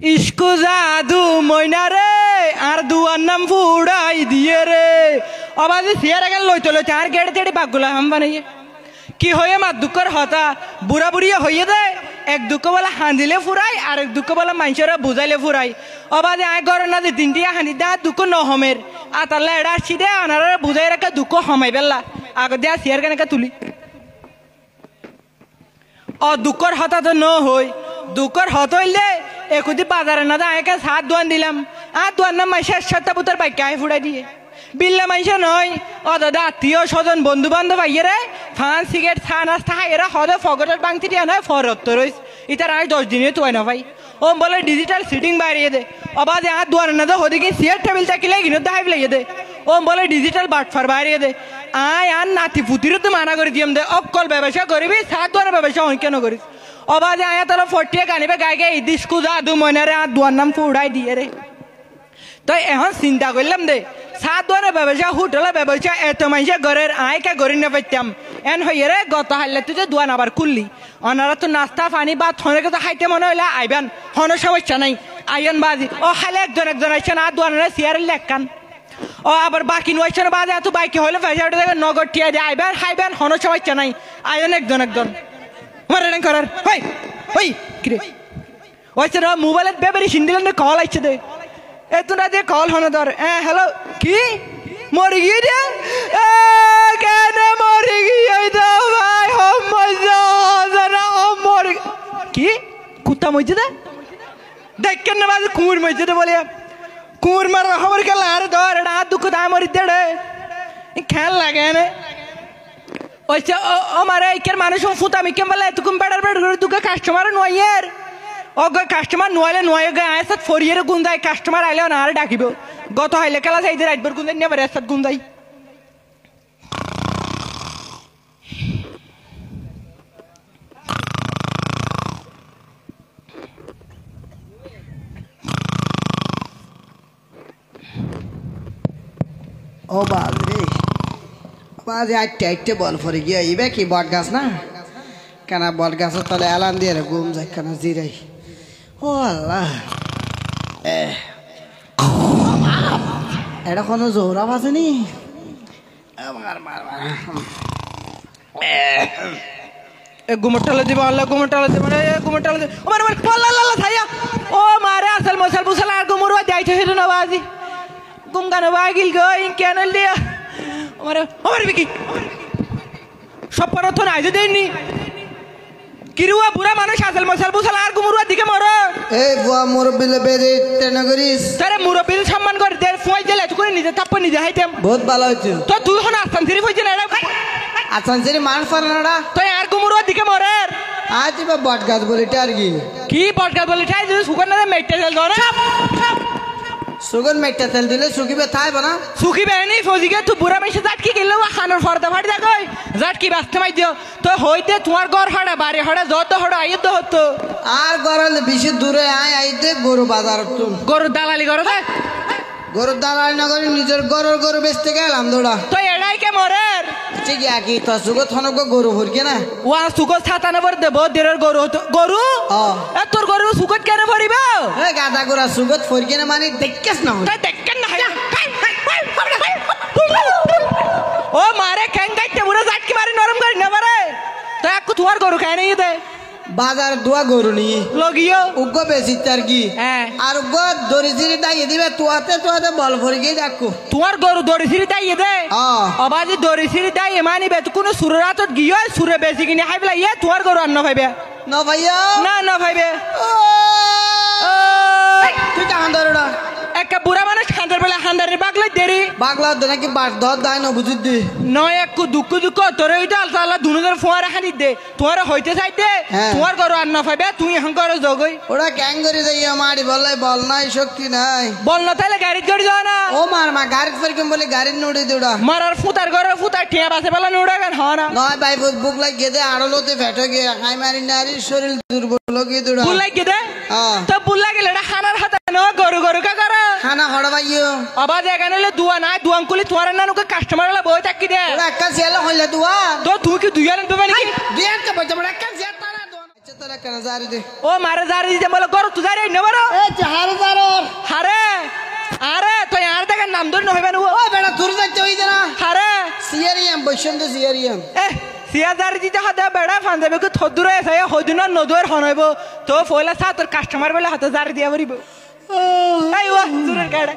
ইস্কু জাদু ময়না রে আর দুয়ার নাম ফুড়াই দিয়ে রে অবাধে সিয়ার গেল লইতে লইতে আর গেড়ে তেড়ে বাগুলা হাম বানাইয়ে কি হয়ে মা দুঃখর হতা বুড়া বুড়িয়া হইয়ে দেয় এক দুঃখ বলা হাঁদিলে ফুরাই আর এক দুঃখ বলা মানুষেরা বুঝাইলে ফুরাই অবাধে আয় গর না যে তিনটিয়া হাঁদি দেয় দুঃখ নহমের আর তাহলে এটা আসছি দে আনারা বুঝাই রাখা দুঃখ হমাই বেলা আগে দেয়া সিয়ার কেনাকা তুলি ও দুঃখর হতা তো ন হই দুঃখর হত হইলে একুদি বাজারে না যায় একে সাত দোয়ান দিলাম আর দোয়ান নাম মাইসে সাতটা পুতার বাইক আয় ফুড়াই দিয়ে বিল্লা মাইসে নয় ও দাদা আত্মীয় স্বজন বন্ধু বান্ধব আইয়ে ফান সিগারেট চা নাস্তা খাই এরা হদে ফগটের বাংতি দিয়া নয় ফরত রইস ইতার আয় 10 দিনে তো না ভাই ও বলে ডিজিটাল সিটিং বাড়িয়ে দে অবাধে আর দোয়ান না দে হদিকে সিয়ার টেবিল চাকিলে কিনে দাহাইব লাগিয়ে দে ও বলে ডিজিটাল বাটফার বাড়িয়ে দে আয় আর নাতি পুতিরও তো মানা করে দিয়াম দে অকল ব্যবসা করবি সাত দোয়ানের ব্যবসা অনেক কেন করিস অবাধে আয়া তারা ফটিয়ে গানিবে গাই গাই দিসকু জাদু ময়নারে আর দোয়ার নাম ফুড়াই দিয়ে রে তো এখন চিন্তা করলাম দে সাত দোয়ানের ব্যবসা হোটেলের ব্যবসা এত মানুষের ঘরের আয়কে গড়ি না পাইতাম এন হইয়ে রে গত হারলে তুই যে দোয়ান আবার খুললি ওনারা তো নাস্তা পানি বা থনেকে তো খাইতে মনে হইলে আইবেন হন সমস্যা নাই আইন বাজি ও খাইলে একজন একজন আইসেন আর দোয়ানের সিয়ারের লেখান ও আবার বাকি নয়শন বাজে এত বাইকে হলে পয়সা দেখে নগদ টিয়া দিয়ে আইবেন খাইবেন হন সমস্যা নাই আইন একজন একজন মারেন করার হই হই কিরে ওইছে না মোবাইলত বেবেরি সিন্দিলেন কল আইছে দে এত না দিয়ে কল হন ধর হ্যালো কি মরে গিয়ে দে কেন মরে গিয়ে দে ভাই হম মজা জানা হম মরে কি কুত্তা মইছে দে দেখ কেন বাজ কুঁর মইছে দে বলে কুঁর মার খবর কে লার ধর এটা দুঃখ দায় মরি দে রে খেয়াল লাগে না ওইছে ও মারে একের মানুষ ফুতামি কেম বলে তুকুম বেড়ার বেড় তুকে কাস্টমার নয়ের অগ কাস্টমার নয়ালে নয় গে আয়সাত ফরিয়ের গুন্দাই কাস্টমার আইলে না আর ডাকিব গত হাইলে খেলা চাইতে রাইটবার গুন্দাই নেবার আয়সাত গুন্দাই ও বাজ রে বাজ আটটে আটটে বল ফরে গিয়ে ইবে কি বট গাছ না কেন বট গাছের তলে এলান দিয়ে ঘুম যায় কেন জিরাই ও আল্লাহ এটা কোনো জোহরা বাজেনি গুমটালে দিব আল্লাহ গুমটালে দিব গুমটালে দিব ও মারে আল্লাহ ছাইয়া ও মারে আসল মশাল বুসাল আর গুমরুয়া যাইতে হেরে না বাজি গুম গানো বাগিল গো ইন ক্যানেল দিয়া ও মারে বিকি সব পরত না আইতে দেননি কিরুয়া বুড়া মানুষ আসল মশাল বুসাল আর গুমরুয়া দিকে মর এই বুয়া মুরব্বিলে বেরে তেনা করিস তারে মুরব্বিল সম্মান করে দে ফয় দিলে তুই নিজে তাপ্প নিজে হাইতেম বহুত ভালো হইছে তো তুই হন আসান সিরি ফইছে না রে আসান সিরি মান ফালনাডা তুই আর গুমরুয়া দিকে মরে আজ বা বট গাছ বলিটা আর কি বট গাছ বলি ঠাই তুই সুগন না মেটে জল ধরে সুগন মেটে তেল দিলে সুকিবে থাই বনা সুকিবে নি ফজিকে তুই বুড়া মেশে জাটকি গেলে খানোর ফর্দা ফাড়ি দা কই জাটকি বাস্তে মাই দিও তো হইতে তোমার ঘর হাড়া বাড়ি হাড়া যত হাড়া আইয়ে তো হতো আর গরলে বেশি দূরে আইতে গরু বাজার তুন গরু দালালি করো দে গরু দালালি না করে নিজের গরু বেচতে গেলাম দৌড়া তো এড়াই কে মরের ঠিক কি তো সুগত হনক গরু ভরকে না ওয়া সুগত ছাতানা ভর দেব দেরের গরু গরু এ তোর গরু সুগত কেন ভরিব এ গাদা গোরা সুগত ভরকে না মানে দেখকেস না তাই দেখকেন না ও মারে খেঙ্গাইতে বুড়া জাটকি মারি নরম করি না মারে তো একটু তোমার গরু খায় নাই দে বাজার দুয়া গরু নি লগিও উগ্গ বেশি তার কি আর উগ্গ দড়িছিরি দাইয়ে দিবে তোয়াতে বল ভরকে দেখো তোমার গরু দড়িছিরি দাইয়ে দে অবাজি দড়িছিরি দাইয়ে মানিবে তো কোনো সুরাতত গিয়ে সুরে বেশি কিনে খাইবলা ইয়ে তোমার গরু আর না ভাইবে না ভাইয়া না ভাইবে তুই কেমন ধরোটা একটা বুড়া মানুষ খান্দার বেলা খান্দারের বাগলাই দেরি বাগলা নাকি বাস ধর দায় না বুঝি দে নয় একটু দুঃখ তোর ওইটা আলতা আল্লাহ দুজনের ফোয়ারা খানি দে তোমার হইতে চাই দে তোমার ঘর আর না পাইবে তুই এখন করো জগই ওরা ক্যাং করে যাইয়া মারি বললাই বল নাই শক্তি নাই বল না তাহলে গাড়ির জড়ি যাও না ও মার মা গাড়ির ফের কেম বলে গাড়ির নুড়ি দেউড়া মারার ফুতার ঘরে ফুতার ঠিয়া বাসে বেলা নুড়া গান হয় না নয় ভাই বুক লাগ গেদে আড়লতে ফেটো গিয়ে হাই মারি নারীর শরীর দুর্বল গিয়ে দেউড়া বুল লাগ গেদে তো বুল লাগিলে এটা খানার হাতে ন গরু কা করা খানা হড়া ভাইও আবাজ এখানে দুয়া নাই দুয়াঙ্কুলি তোমার না নুকে কাস্টমার লা বই থাকি দে ওরা একটা সেল হইলে দুয়া তো তুই কি দুই আনতে পারি নাকি দুই আনতে বলতে বড় একটা সেল তারা তাহলে কেন জারি দে ও মারে জারি দিতে বলে গরু তুই জারি না বড় এ চাহার জারর হারে আরে তুই আর দেখেন নাম ধরে নইবে না ও বেটা তোর যাইতে হই না হারে সিয়ারিয়াম বৈশন দে সিয়ারিয়াম এ সিয়া জারি দিতে হাতে বেড়া ফান যাবে কো থদুরে এসে হদিন নদুর হনইব তো ফয়লা সা তোর কাস্টমার বলে হাতে জারি দিয়া বরিব এই ও তোর কাড়ে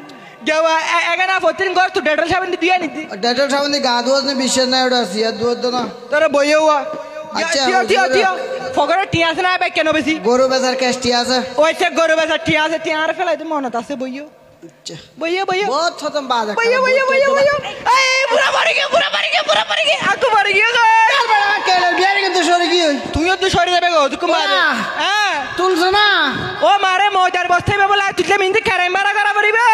গেওয়া এগানা ফতিন গর তুই ডেটল সাবান দিয়া নিতি ডেটল সাবান দি গা ধোয়াস না বিশ্বাস নাই ওটা সিয়া ধোয়াস না তোর বইয়া আচ্ছা, টিয়া ফগরে টিয়া আছে না ভাই কেন বেশি গরু বেচার কেষ্টি আছে ওইসে গরু বেচা টিয়া আছে টিয়া আর ফেলাই মনত আছে বইয়া বইয়া বহুত খতম বাজা বইয়া এই পুরা মারি গে আকু মারি গে গো কেলে বিয়ারে কিন্তু সরে কি হই তুইও তো সরে যাবে গো তুই মারে হ্যাঁ তুলছ না ও মারে মজার বস্তায় বলে তুই মিন্দি কারাই মারা করা পড়িবে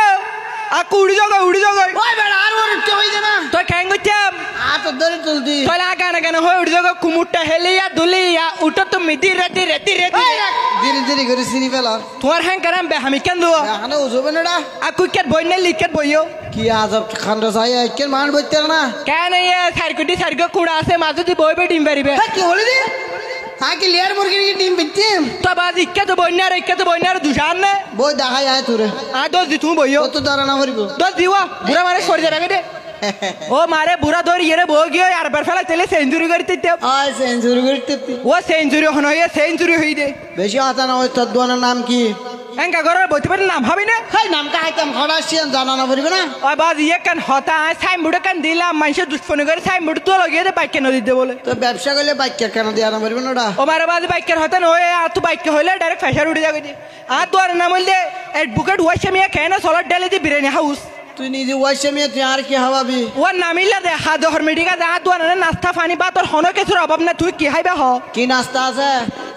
আকু উড়ি যাও ওই বেড়া আর ওর কে হই না তো কেন গইতাম আ তো ধরে তুলতি তোলা গানা হয়ে উড়ি যাও কুমুটটা হেলিয়া দুলিয়া উঠো তুমি ধীরে ধীরে ধীরে ধীরে করে সিরি ফেলা তোমার হ্যাঁ কারাম বে আমি কেন দো এখানে উজবে না আকু কেট বই না লিখত বইও কি আজব খান্ড চাই কেন মান বইতে না কেন ইয়ে সারকুটি কুড়া আছে মাঝে তুই বই বে ডিম পারিবে কি হলি রে আকি লেয়ার মুরগির কি ডিম বিচ্ছিম তো বাজ ইক্কা তো বইনার দুশান নে বই দেখাই আয় তোরে আ দোষ দি তুমি বইও কত দাঁড়া না করিব দোষ দিও বুড়া মারে সরে যাবে দে ও মারে বুড়া ধরি এরে বই গিয়ে আর বার ফেলা তেলে সেঞ্চুরি করতে আয় সেঞ্চুরি করতে ও সেঞ্চুরি হন হয়ে সেঞ্চুরি হই দে বেশি কথা না ওই তোর দোয়ানের নাম কি এঙ্কা ঘরের বইতে পারে নাম ভাবি না হাই নাম কাহাইতাম হড়াসিয়ান জানা না পড়িবে না ওই বাজ ইয়ে কান হতা সাইন বুড়ে কান দিলাম মানুষের দুষ্পনি করে সাইন বুড়ে তো লাগিয়ে দে বাইক কেন দিতে বলে তো ব্যবসা করলে বাইক কেন দিয়া না পড়িবে না ওটা ও মারে বাজ বাইকের হতা নয় আর তুই বাইক হইলে ডাইরেক্ট ফেসার উঠে যাবে আর তো আর নাম হইলে এডভোকেট ওয়াইসে মিয়া কেন সলার ডালে দি বিরিয়ানি হাউস তুই নিজে ওয়াইসে মিয়া তুই আর কি হওয়াবি ও নামিলা দে হাত হরমেডিকা দে হাত না নাস্তা পানি বা তোর হন কিছুর অভাব না তুই কি হাইবা হ কি নাস্তা আছে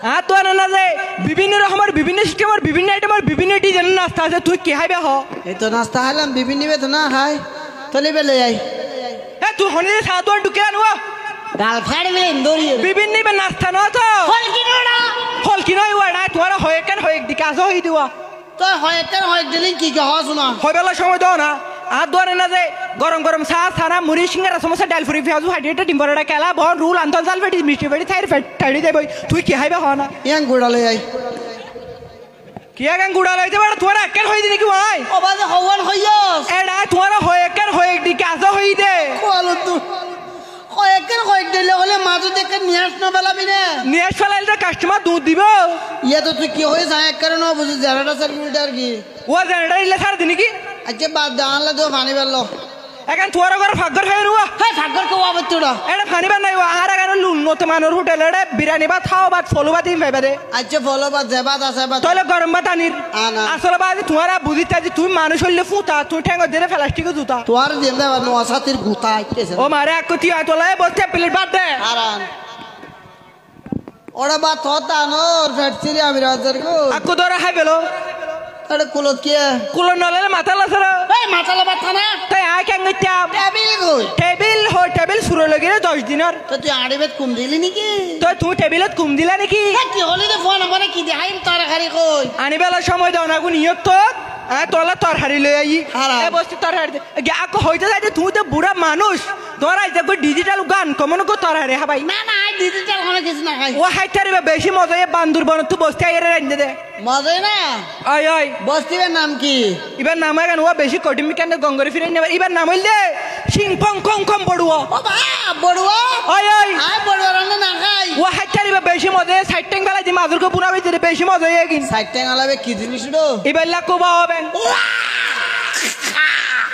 হাত না যে বিভিন্ন রকমের বিভিন্ন সিস্টেমের বিভিন্ন আইটেমের বিভিন্ন ডিজাইনের নাস্তা আছে তুই কি হাইবা হ এই তো নাস্তা খাইলাম বিভিন্ন বেত না খাই তলে বেলে যাই এ তুই হনি সাত ঢুকে আনো গাল ফাড়ি বেলে ইন্দোরি বিভিন্ন নাস্তা ন তো ফল কি নয় ওয়া না তোর হয়ে কেন হয়ে দিকে আজ হই দিওয়া তো হয় কেন হয় দিলি কি কি হওয়া শোনা হইবেলা সময় দাও না আর দোয়ারে না যে গরম গরম চা ছানা মুড়ি সিঙ্গারা সমস্যা ডাল ফুরি পেঁয়াজু হাইড্রেট ডিম্বরটা কেলা বন রুল আন্তর জাল ফেটি মিষ্টি ফেটি থাইর ফেট টাড়ি দেব তুই কি হাইবে হ না ইয়াং গুড়ালে যাই কি আগান গুড়া লাইতে বড় তোরা একের হই দিনি কি ভাই ও বাজে হওয়ান হইয়স এডা তোরা হয়ে একের হয়ে দিকে আজ হই দে কোয়ালো তু কয়েকের কয়েক দিলে হলে মাঝে দেখে নিয়ে আস না বেলাবি না নিয়ে ফেলাইলে কাস্টমার দুধ দিব ইয়া তো তুই কি হয়ে যায় এক কারণে বুঝি জেনারেটর সার্কিট কি ও জেনারেটর ইলে ছাড় দিনি কি আচ্ছা বাদ দে আনলে তো পানি বেরলো এখন তোরা ঘর ফাগর হয়ে রুয়া হ্যাঁ ঠাকুর কেউ আবার তোরা এটা পানি বার নাই আর এখন উন্নত মানের হোটেল এটা বিরিয়ানি ভাত খাও ভাত ফলো ভাত দিন ভাইবা দে আচ্ছা ফলো বা যে বাদ আছে বাদ তাহলে গরম ভাত আনির আনা আসলে বাদ তোরা বুঝিতে যে তুই মানুষ হইলে ফুটা তুই ঠ্যাঙ্গ দিলে প্লাস্টিক জুতা তোর দিয়ে দেবা নোয়াসাতির গুতা আইতেছে ও মারে আকতি আয় তোলা বসতে প্লেট বাদ দে আরান ওরা বাদ হতা নোর ফেটছিলি আমি রাজার গো আকু ধরে হাই বেলো আরে কুলত কি কুলো নলে মাথা লাসর এই মাথালা বাথা না তাই আয় কেন গিতাম টেবিল কই টেবিল শুরু লগিয়ে 10 দিনের তো তুই আড়িবেত কুম দিলি নাকি তো তুই টেবিলত কুম দিলা নাকি কি হলি রে ফোন আমারে কি দেখাইম তরকারি কই আনিবেলা সময় দাও না গুন ইয়ত তো তোলা তরহারি লই আই হারাম। এ বসতে তরহারি আকু হইতে যাইতে তুই তো বুড়া মানুষ তোরা আইতে ডিজিটাল গান কমন কো তরহারি হা ভাই না না ডিজিটাল কোনো কিছু না খাই ও হাইতারে বেশি মজা এ বান্দুর বন তুই বসতে আইরে রাইন্দে দে মজাই না আয় আয় বস্তিবের নাম কি ইবার নাম গান ও বেশি কঠিন কেন গঙ্গরে ফিরে নেবার ইবার নাম হইলে সিং ফং কং কম বড়ুয়া ও বা বড়ুয়া আয় আয় আয় বড়ুয়া রান্না না খাই ও হাইতারে বেশি মজা সাইড ট্যাং বেলা দি মাদুর কো পুরা হইতে বেশি মজা এগিন সাইড ট্যাং আলাবে কি জিনিস রে ইবার লাকো বাবেন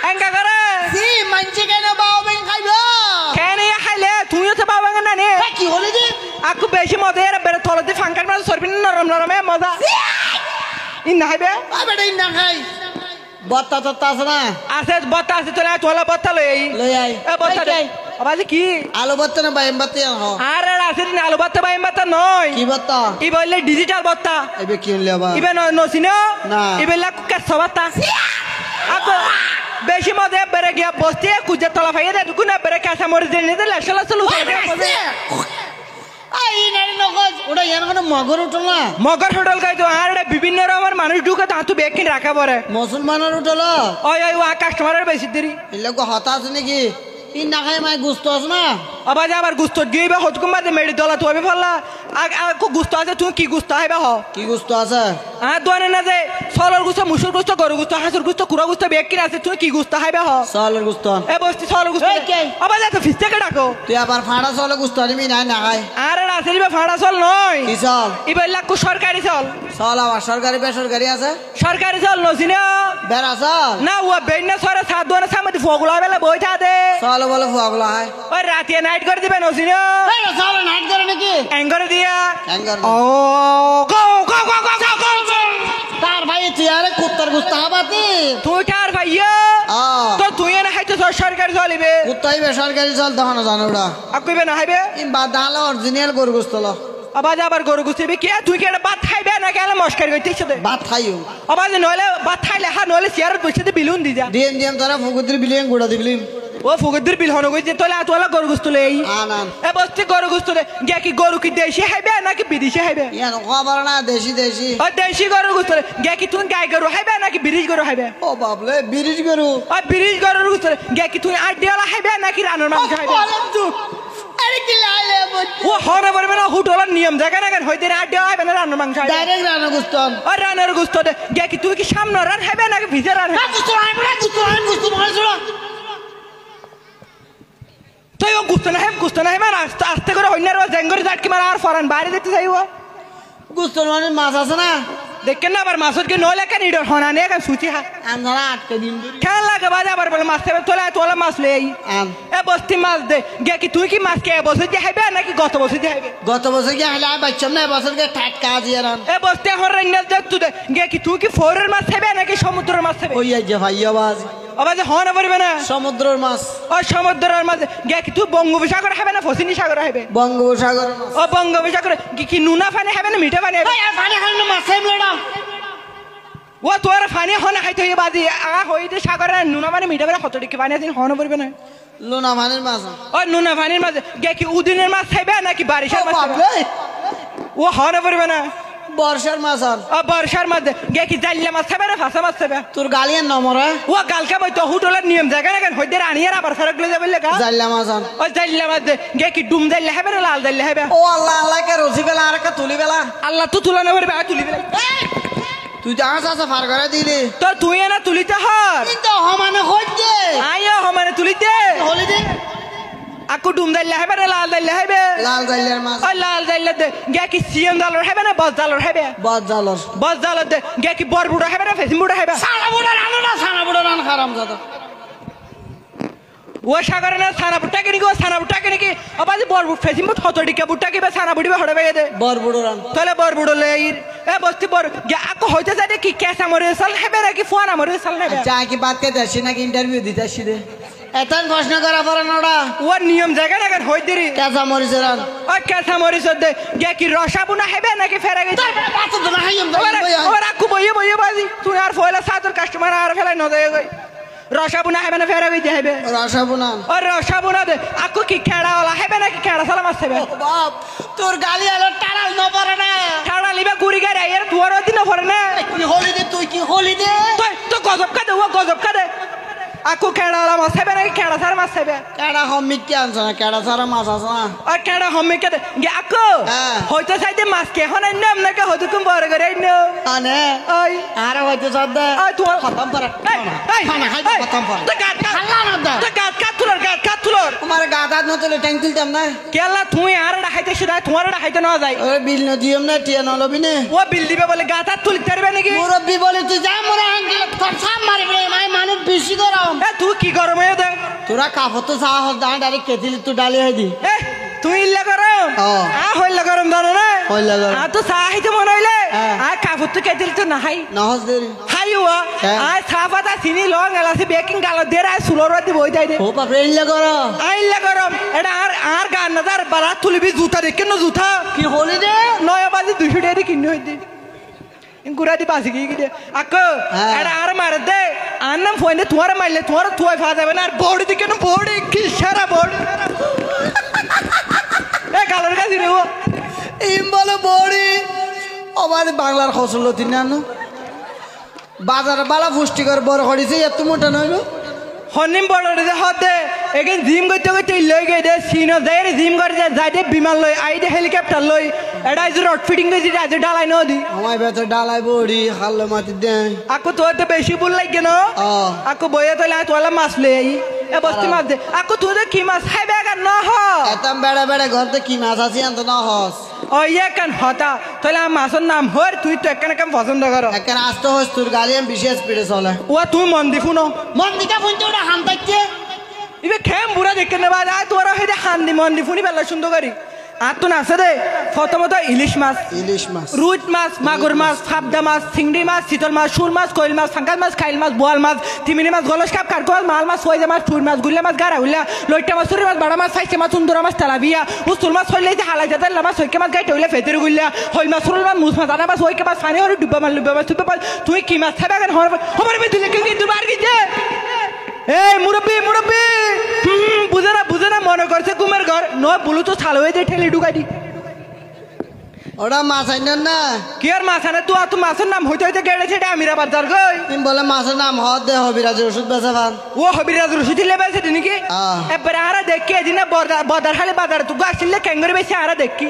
এঙ্গা করে সি মানছে কেন বাবেন খাইবো কেন ইয়া খাইলে তুইও তো বাবেন না নে কি হলি রে আকু বেশি মজা এর বেরে তলতে ফাঙ্কার মাছ সরবিন নরম নরম মজা ইন নাইবে আই বেটা না খাই বত্তা তো আছে না আছে বত্তা আছে তোলা তোলা বত্তা লই আই লই আই এ বত্তা দে আবাজি কি আলু বত্তা না বাইম বত্তা হ আর আছে দিন আলু বত্তা বাইম বত্তা নয় কি বত্তা ই বললে ডিজিটাল বত্তা এবে কি হলি আবার ইবে নসিনো না। ইবে লাকু কাছ বত্তা আকু বেশি মজা বেরে গিয়া বসতে কুজে তলা ফাইয়ে দে দুগুনা বেরে কাঁচা মরিচ দিয়ে নিতে লাসলা চলু আই নারি নগজ ওটা ইয়ার কোনো মগর উঠল না মগর হোটেল গাই তো আর বিভিন্ন রকমের মানুষ ঢুকে তো তুই বেকিন রাখা পরে মুসলমানের উঠল ওই ওই ও কাস্টমারের বেশি দেরি এলে হতাশ নাকি ই না খাই মাই গুস্ত আছে না আবার আবার গুস্ত দিইবা হতকুম বাদে মেডি দলা তুই ফেললা কো গুস্ত আছে তুই কি গুস্ত আইবা হ কি গুস্ত আছে দোয়ানে না যে সলর গুস্ত মুসুর গুস্ত গরু গুস্ত হাঁসুর গুস্ত কুড়া গুস্ত বেক কিনা আছে তুই কি গুস্ত আইবা হ চলের গুস্ত এ বস্তি সলর গুস্ত আবার যা তো ফিস্টাকে ডাকো তুই আবার ফাড়া চলে গুস্ত নিবি না না খাই আরে রাসেলিবা ফাড়া চল নয় কি চল এবার লাক্কু সরকারি চল চল আবার সরকারি বেসরকারি আছে সরকারি চল নছিনা বেড়া চল না ও বেইনা সরে সাত দোয়ানে সামনে ফগলা বেলা বইটা দে চল বলে ফুয়াগুলো হয় ওই রাতে নাইট করে দিবে নছিনা চল নাইট করে নাকি অ্যাঙ্গরে দিয়া অ্যাঙ্গার ও গো গো গো গো গো তার ভাই তুই আরে কুত্তার গুস্ত হাবাতি তুই কার ভাইয়া তো তুই না হাইতে সরকারি চলিবে কুত্তাই বেসরকারি চল তখন জানো ওটা আকইবে না হাইবে বাদ দাঁড়ালে অরিজিনাল গরু গুস্ত ল আবার গরু গুছিবি কি তুই কি ভাত খাইবে না গেলে মস্কারি করতেছ দে ভাত খাইও আবার নইলে ভাত খাইলে নইলে চেয়ারত বসে বিলুন দি যা ডিএম ডিএম তোরা ফুকুদ্রি বিলিয়ন গুড়া দিবলিম ও ফুকুদ্দির বিল হন কইতে তোলা গরু গুস্ত লই আন এ বস্তি গরু গুস্ত দে গে কি গরু কি দেশি হাইবে নাকি বিদেশি হাইবে ইয়ান খবর না দেশি দেশি ও দেশি গরু গুস্ত গে কি তুই গাই গরু হাইবে নাকি বিদেশি গরু হাইবে ও বাবলে বিরিজ গরু ও বিদেশি গরু গুস্ত গে কি তুই আড়িয়ালা হাইবে নাকি রানোর মাংস হাইবে আরে কি লাইলে ও হরে বলবে না হুটলার নিয়ম জায়গা না কেন হইতে আড়িয়া হাইবে না রানোর মাংস হাইবে ডাইরেক্ট রানা গুস্ত ও রানোর গুস্ত দে গে কি তুই কি সামনে রান হাইবে নাকি ভিজে রান গুস্ত আইবো গুস্ত মানে শুনো তুই ও গুস্ত না হেবে আস্তে আস্তে করে হইনার ও জেঙ্গরি জাটকি মারা আর ফরান বাইরে দিতে যাইও গুস্ত মানে মাছ আছে না দেখেন না আবার মাছত কি নলে কেন ইডর হনা নে কেন সুচি হা আমরা আটকে দিন খেলা লাগে বাজে আবার বলে মাছ খাবে তোলা মাছ লই আম এ বস্তি মাছ দে গে কি তুই কি মাছ কে বসে দিয়ে হাইবে নাকি গত বসে দিয়ে হাইবে গত বছর কি হলে বাচ্চাম না বছর কে টাটকা জিয়ারান এ বস্তি এখন রান্না দেখতু দে গে কি তুই কি ফোরের মাছ খাবে নাকি সমুদ্রের মাছ খাবে ওই যে ভাইয়া বাজ আবার যে হনা পড়বে না সমুদ্রের মাছ ও সমুদ্রের মাছ গে কি তুই বঙ্গোপসাগর খাবে না ফসিনি সাগর খাবে বঙ্গোপসাগর ও বঙ্গোপসাগর কি নুনা পানি খাবে না মিঠা পানি খাবে পানি খাইলে মাছ খাইম লড়া ও তোর পানি হনা খাইতে হইয়ে বাজি হইতে সাগরে নুনা মানে মিঠা পানি কত ডিকি পানি আছে হনা পড়বে না লোনা মানের মাছ ও নুনা পানির মাছ গে কি উদিনের মাছ খাইবে নাকি বারিশের মাছ খাইবে? বাপরে ও হনা পড়বে না বর্ষার মাছ আর ও বর্ষার মাছ গে কি জাইলে মাছ খাবে না ফাঁসা মাছ খাবে তোর গালিয়ার নমরা ও গালকা বই তো হুটলের নিয়ম জায়গা না কেন হইতে আনিয়ার আবার সারা গুলো যাবে লেখা জাইলা মাছ আর ও জাইলে মাছ গে কি ডুম জাইলে হবে না লাল জাইলে হবে ও আল্লাহ আল্লাহ কে রসি বেলা আর কা তুলি বেলা আল্লাহ তো তুলনা করবে তুলি বেলা তুই তো আস আসা ফার করে দিলি তো তুই না তুলিতে হর কিন্তু হমানে হইছে আইয়া হমানে তুলিতে হলি দে আকু ডুম জাইলে হবে না লাল জাইলে হবে লাল জাইলার মাছ ও লাল জাইলে দে গে কি সিএম জালর হবে না বস জালর হবে বদ জালর বস জালর দে গে কি বরবুড়া হবে না ফেসিম বুড়া হবে সারা বুড়া রানো না সারা বুড়া রান খারাম জাদা ও সাগরে না সানা বুট্টা কিনি গো সানা বুট্টা কিনি কি আবাজি বরবুট ফেসিম বুট হতো ডিকে বুট্টা কি বে সানা বুড়িবে হড়ে বে দে বর বুড়ো রান তাহলে বরবুড়ো লেইর এ বস্তি বর গে আকু হইতে যাই কি কেসা মরে সাল হবে নাকি ফোন আমরে সাল হবে চা কি বাত কে দেছি নাকি ইন্টারভিউ দিতে আসি রে এতন প্রশ্ন করা পড়া নড়া ও নিয়ম জায়গা না কেন হইতে রে কেসা মরিছে রান ও কেসা মরে দে গে কি রসাবুনা হবে নাকি ফেরা গেছে বাত তো না হাইম ওরা আকু বইয়ে বাজি তুই আর ফয়লা সাতর কাস্টমার আর ফেলাই ন দেয় গই রসাবুনা হবে না ফেরা গইতে হবে রসাবুনা ও রসাবুনা দে আকু কি খেড়াওয়ালা হবে নাকি খেড়া সালা মাছ হবে বাপ তোর গালি আলো টাড়াল ন পড়ে না খেড়া লিবা গুড়ি গাড়ি এর দুয়ার দিন পড়ে না কি হলি দে তুই কি হলি দে তো গজব কাদে ও গজব কাদে আকু খেড়াওয়ালা মাছ হবে নাকি খেড়া সারা মাছ হবে কেডা হমিক কে আনছ না কেডা সারা মাছ আছে না আর খেড়া হমে কাদে গে আকু হ্যাঁ। হয়তো সাইতে মাছ কে হন নাম নাকি হয়তো কুম বড় করে নো আনে ওই আরে হইতে সদ্দা ওই তোমার খতম পড়া খানা খাই খতম পড়া তো গাত খাল্লা না দা তো গাত তুলর তোমার গাদা ন তুলে ট্যাঙ্ক তুলতাম না কেলা তুই আর ডাহাইতে শুধু তোমার ডাহাইতে না যাই ওরে বিল ন দিয়ম না টিয়া ন লবি নে ও বিল দিবে বলে গাত তুলতে পারবে নাকি মুরব্বি বলে তুই যা মোরে আঙ্কেল তোর সাম মারি রে মাই মানুষ বেশি গরম এ তুই কি গরম হয়ে দে তোরা কাপড় তো সাহ দা ডাইরেক্ট কেতিলি তুই ডালি হই দি এ তুই ইল্লা গরম আ হইলা গরম জানো না হইলা গরম। আ তো সাহিতে মনে হইলে হ্যাঁ। আ কাপড় তো কেদিল তো না হাই নহস দে হাই ও হ্যাঁ। আ সাফাতা চিনি লং এলাসি বেকিং গালো দে রা সুলোর দি বই যাই দে ও বাপরে ইল্লা গরম আ ইল্লা গরম এটা আর গান নাজার বারাত তুলিবি জুতা দেখেন না জুতা কি হলি দে নয় বাজে 200 টাকা দিয়ে কিনে হইতে গুড়া দি পাশে গিয়ে গিয়ে আকো হ্যাঁ। এটা আর মার দে আর নাম ফোনে তোমার মারলে তোমার তুই ফা যাবে না আর বড়ি দিকে না বড়ি কি সারা বড়ি এ কালার কাছে রে ও ইম বলে বড়ি আমাদের বাংলার ফসল তিন না বাজারে বালা পুষ্টিকর বড় করেছে এত মোটা নইল হনিম বড় রে হতে এখানে জিম করতে করতে লই গে দে সিনো যাই জিম করে যাই দে বিমান লই আই দে হেলিকপ্টার লই এটা আজ রড ফিটিং করে দিতে আজ ডালাই ন দি আমার বেতর ডালাই বড়ি খাল্লো মাটি দে আকো তো তো বেশি ভুল লাগে না আকো বইয়া তোলা তোলা মাছ লই আই এ বস্তি মাছ দে আকো তুই তো কি মাছ খাইবে আর না হ এতম বেড়া বেড়া ঘরতে কি মাছ আছে আনতো না হস ও ইয়ে কেন হতা তাহলে আমার মাছের নাম হর তুই তো একখানে কেমন পছন্দ করো একখানে আসতে হস তোর গাড়ি আমি বিশেষ স্পিডে চলে ও তুই মন দি শুনো মন দিটা ফুনতে ওটা হাম থাকছে ইবে খেম বুড়া দেখে নেবা আয় তোরা হেদে হান দি মন দি ফুনি বেলা সুন্দর করি আর তো আছে দে প্রথমত ইলিশ মাছ রুট মাছ মাগুর মাছ ফাবদা মাছ চিংড়ি মাছ চিতল মাছ সুর মাছ কোয়েল মাছ ফাঙ্গাল মাছ খাইল মাছ বোয়াল মাছ তিমিনি মাছ গলস কাপ কারকোয়াল মাল মাছ ফয়জা মাছ টুর মাছ গুল্লা মাছ গাড়া হুল্লা লইটা মাছ সুরি মাছ বাড়া মাছ ফাইসে মাছ সুন্দর মাছ তালাবিয়া উস্তুল মাছ হইলে যে হালাই যাতে মাছ হইকে মাছ গাইতে হইলে ফেতের গুল্লা হইল মাছ সুরুল মাছ মুস মাছ আনা মাছ হইকে মাছ ফানি হরে ডুব্বা মাছ তুই তুই কি মাছ খাবে কেন হমারে বে দিলে কিন্তু বার গিয়ে এই মুরব্বি বুঝে না মনে করছে কুমের ঘর নয় বলু তো ছাল হয়ে যায় ঠেলে ঢুকাই দি ওটা মাছ আইনেন না কি আর মাছ আনে তুই তো মাছের নাম হইতে হইতে গেড়েছে এটা আমিরা বাজার গই তুমি বলে মাছের নাম হদ দে হবিরাজের ওষুধ বেচা ভান ও হবিরাজের ওষুধ দিলে বেচে নাকি এবারে আরা দেখি এদিন বদার খালি বাজারে তুই আসলে ক্যাঙ্গরে বেশি আরা দেখি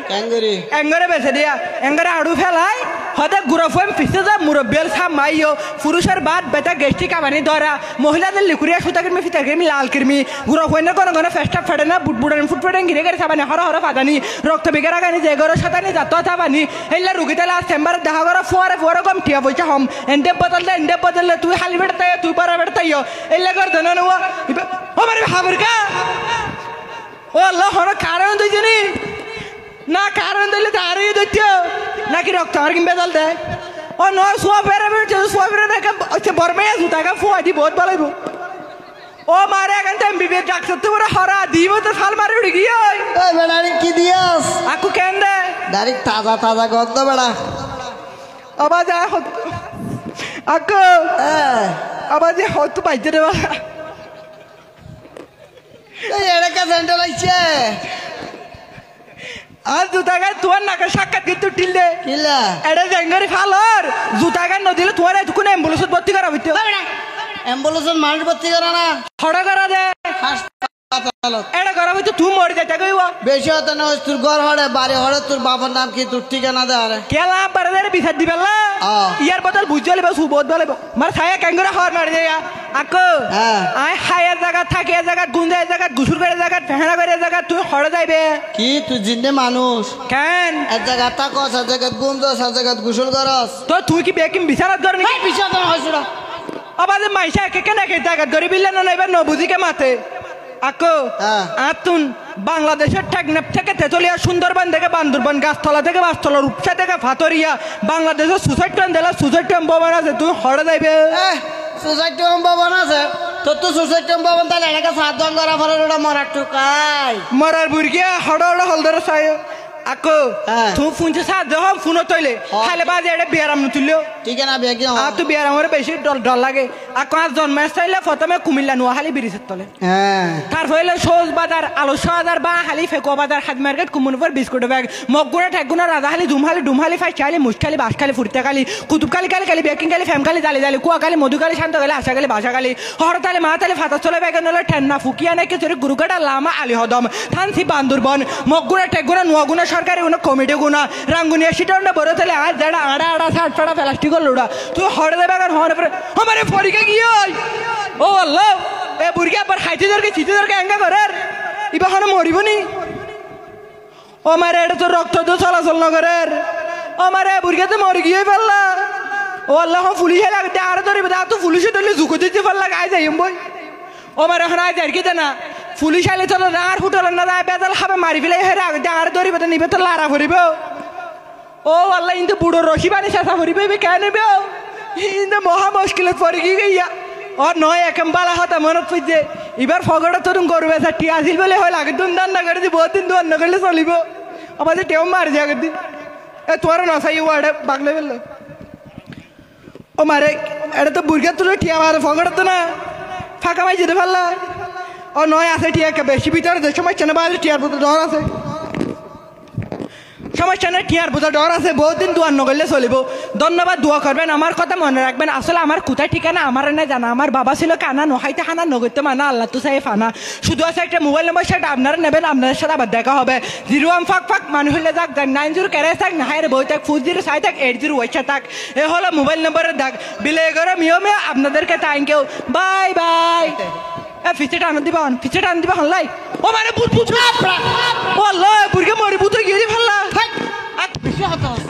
ক্যাঙ্গরে বেচে দিয়া এঙ্গরে আড়ু ফেলাই হদে গুড়ো ফোম পিছে যা মুরব্বিয়াল সামাইও পুরুষের বাদ বেটা গেস্টি কামানি ধরা মহিলাদের লিকুরিয়া সুতা কিরমি ফিতা কিরমি লাল কিরমি গুড়ো ফোন কোনো কোনো ফেস্টা ফেটে না বুটবুটানি ফুটফুটানি ঘিরে গেড়ে সাবানি হর ফাদানি রক্ত বিগেরা গানি যে গরো সাতানি যাত থাবানি এলে রুগীতে লাস্ট চেম্বার দেখা করা ফুয়ারে কম টিয়া পয়সা হম এন্ডে বদললে তুই হালি বেড়াতে তুই পারা বেড়াতাইও এলে কর দেন ও আমার হাবর কা ও আল্লাহ হন কারণ তুই জানি না কারণ দিলে তারই দৈত্য নাকি রক্ত আর কিন বেজাল দেয় ও নয় সোয়া ফেরে দেখে আচ্ছা বরমে জুতাকে ফুয়া দি বহুত ভালো ও মারে এখান থেকে বিবেক ডাক্তার তো বড় হরা দিব তো ফাল মারে উড়ে গিয়ে ওই বেড়ারি কি দিয়াস আকু কেন দে ডাইরেক্ট তাজা গন্ধ বেড়া আবার যা হত আকু আবার যে হত বাইতে রে বাবা এই এড়কা সেন্টার আইছে আর জুতাগান তোমার নাকে সাক্ষাৎ কিন্তু টিললে কিলা এটা জঙ্গরি ফালর জুতাগান নদিলে তোমার এতক্ষণ অ্যাম্বুলেন্সত ভর্তি করা হইতো অ্যাম্বুলেন্সত মানুষ ভর্তি করা না হড়া করা দে এটা করা হইতো তুই মরে যাইতে কইবা বেশি হতো না তোর ঘর হড়ে বাড়ি হড়ে তোর বাবার নাম কি তোর ঠিকানা দে আরে কেলা পারে দে বিচার দিবেলা ইয়ার বদল বুঝ যালিবা সুবোধ বলে মার ছায়া ক্যাঙ্গরা হর মারি দেয়া আকো আই হায়ার জায়গা থাকে জায়গা গুঞ্জায় জায়গা গুসুর করে জায়গা ফেহরা করে জায়গা তুই হড়ে যাইবে কি তুই জিন্দে মানুষ কেন এক জায়গা তাকস এক জায়গা গুঞ্জস এক জায়গা গুসুল করস তো তুই কি বেকিম বিচারত কর নি বিচার করা হইছড়া আবার মাইসা একে কেন একে জায়গা ধরে বিল্লা না এবার নবুজিকে মাতে আকো আতুন বাংলাদেশের ঠেকনেপ থেকে তেতুলিয়া সুন্দরবন থেকে বান্দরবন গাছতলা থেকে বাসতলা রূপসা থেকে ফাতরিয়া বাংলাদেশের সুসাইড দিলা সুসাইড ভবন আছে তুই হড়ে যাইবে সুসাইড ভবন আছে তোর তো সুসাইড ভবন তাহলে এলাকা সাত জন করা ফলে ওটা মরার টুকাই মরার বুড়গিয়া হড় হলদর চাই আকো তুই ফোনছে সাত দেহ ফোন তৈলে খাইলে বাজে এটা বিয়ারাম তুললেও ঠিক না বেগি আর তুই বিয়ারামের বেশি ডর লাগে আকো আজ জন্মাস চাইলে প্রথমে কুমিল্লা নোয়াখালী ব্রিজের তলে তারপরে সৌজ বাজার আলস্য বাজার বা হালি ফেকুয়া বাজার হাত মার্কেট কুমুনপুর বিস্কুট ব্যাগ মগগুড়া ঠেকগুনা রাজাহালি ধুমহালি ডুমহালি ফাইসালি মুসখালি বাসখালি ফুরতাকালি কুতুবকালি কালি বেকিং কালি ফেমকালি জালি জালি কুয়াকালি মধুকালি শান্তকালি আশাকালি বাসাকালি হরতালি মাতালি ফাতাচলে বেগন হলে ঠেন্না ফুকিয়া নাকি চুরি গুরুকাটা লামা আলি হদম থানসি বান্দরবন মগগুড়া ঠেকগুনা নোয়াগুনা সরকারি উনা কমিটি গুনা রাঙ্গুনিয়া সিটন্ডা বড় তাহলে আজ যারা আড়া ষাট ফাড়া প্লাস্টিক লোড়া তুই হরে দেবে এখন হরে পরে আমার পরীক্ষা কি ও আল্লাহ এ বুড়ি আবার খাইতে দরকে চিতে দরকে এঙ্গা করার ইবা হনে মরিব নি ও মারে এটা তো রক্ত তো চলাচল না করার ও মারে বুড়িকে তো মরে গিয়ে ফেললা ও আল্লাহ পুলিশে লাগতে আরো ধরিবে তা তো পুলিশে ধরলে ঝুঁকো দিতে ফেললা গায়ে যাই বই ও মারে এখন আজ আর কি না পুলিশ আইলে তো আর ফুটল না বেজাল খাবে মারি ফেলে হেরে আগে আর ধরিবে তো নিবে তো লারা ভরিব ও আল্লাহ কিন্তু বুড়ো রশি বানি চেষ্টা ভরিবে কেন নেবে কিন্তু মহা মুশকিলত পড়ে গিয়া ও নয় একেম বালা হতা মনত পড়ছে এবার ফগড়া তরুণ করবে স্যার টি আসিল বলে হয় লাগে দিন দান না করে দি বহুত দিন দান না করলে চলিব আবার যে টেও মার যায় আগের দিন এ তোর নসাই ওয়ার্ডে বাগলে ফেললো ও মারে এটা তো বুর্গা তুলে টিয়া মারে ফগড়া তো না ফাঁকা মাই যেতে পারলা ও নয় আছে টিয়া বেশি ভিতরে যে সময় চেনে বাইরে টিয়ার প্রতি ডর আছে সমস্যা নাই টিয়ার বোঝা ডর আছে বহুত দিন দোয়া নগরলে চলিব ধন্যবাদ দোয়া করবেন আমার কথা মনে রাখবেন আসলে আমার কোথায় ঠিকানা আমার না জানা আমার বাবা ছিল কানা নহাইতে হানা নগরতে মানা আল্লাহ তো সাহেব আনা শুধু আছে একটা মোবাইল নম্বর সেটা আপনারা নেবেন আপনাদের সাথে আবার দেখা হবে 01 ফাঁক ফাঁক মানুষ হলে যাক 90 ক্যারে থাক না হায়ের বই থাক 40 থাক 80 ওয়াইসা থাক এ হলো মোবাইল নম্বরের দাগ বিলে গরম ইয়মে আপনাদেরকে থ্যাংক ইউ বাই বাই ফিচেটা আনন্দ দিবা ফিচেটা আনন্দ দিবা হল্লাই ও মানে বুঝ বুঝ ওল্লাই বুড়কে মরি বুঝে গিয়ে ফেললা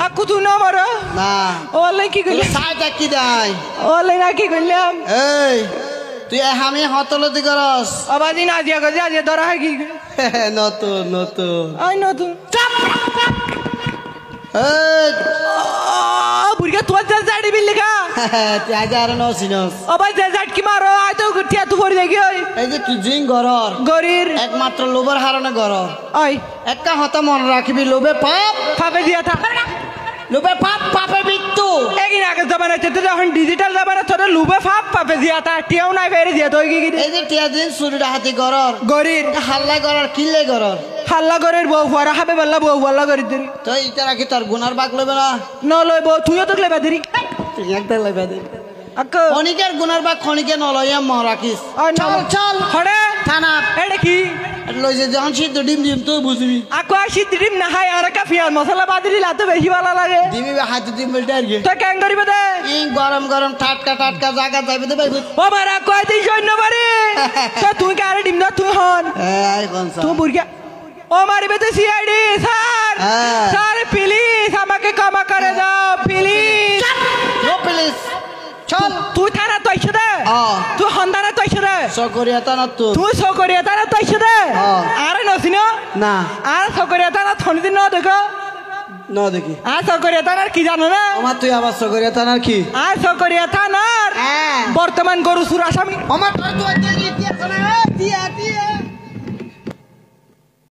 আকু তুই না মারো না ওল্লাই কি করলি সাইটা কি দেয় ওল্লাই না কি করলাম এই তুই আমি হতলতি করস আবাদিন আজিয়া গজে আজিয়া ধরা হয় কি নতুন নতুন আই নতুন এই বুড়কে তোর যা জাড়ি বিল্লি খা তুই আজ আর নসিনস আবার যা জাট কি মারো আই তো টিয়া তু পড়ি দেখি ওই এই যে তুই জিং গরর গরির একমাত্র লোভের হারণে গরর ওই একটা হতা মনে রাখবি লোভে পাপ ফাপে দিয়া থা লোভে পাপ পাপে মৃত্যু এগিন আগে জমানা তেতে যখন ডিজিটাল জমানা তোর লুবে ফাপ পাপে দিয়া থা টিয়াও নাই বেরে দিয়া তো কি এই যে টিয়া দিন চুরিটা হাতি গরর গরির হাল্লা গরর কিলে গরর হাল্লা গরের বউ ফুয়ারা হাবে বললা বউ বললা গরির দিরি তো ইটা রাখি তোর গুনার বাক লবে না ন লই বউ তুইও তো লেবা দিরি তুই একটা লবে দে আক খনিকের গুনার বাক খনিকে নলইয়া ম রাখিস চল চল হড়ে থানা এটা কি লই যে যখন সিদ্ধ ডিম ডিম তো বুঝবি আকো আসি দিম না হাই আর কা পিয়াজ মশলা বাদিরি লাতে বেশি ভালো লাগে ডিমি হাতে ডিম বলতে আর কি তো কেন করিবে দে ই গরম গরম টাটকা টাটকা জায়গা যাইবে দে ভাই ও মারা কয় দিন সৈন্য বাড়ি তো তুই কারে ডিম না তুই হন এই কোন সা তুই বুড়িয়া ও মারিবে তো সিআইডি স্যার স্যার প্লিজ আমাকে ক্ষমা করে দাও প্লিজ নো প্লিজ চল তুই থানা তো আইছ দে তুই হন্দানা তো আইছ দে সকরিয়া তানা তো তুই সকরিয়া থানা তো আইছ দে আরে নছিন না আর সকরিয়া থানা থনি দিন ন দেখো না দেখি আর সকরিয়া থানার কি জানো না আমার তুই আবার সকরিয়া তানার কি আর সকরিয়া থানার বর্তমান গরু সুর আসামি আমার তোর তো দিয়া দিয়া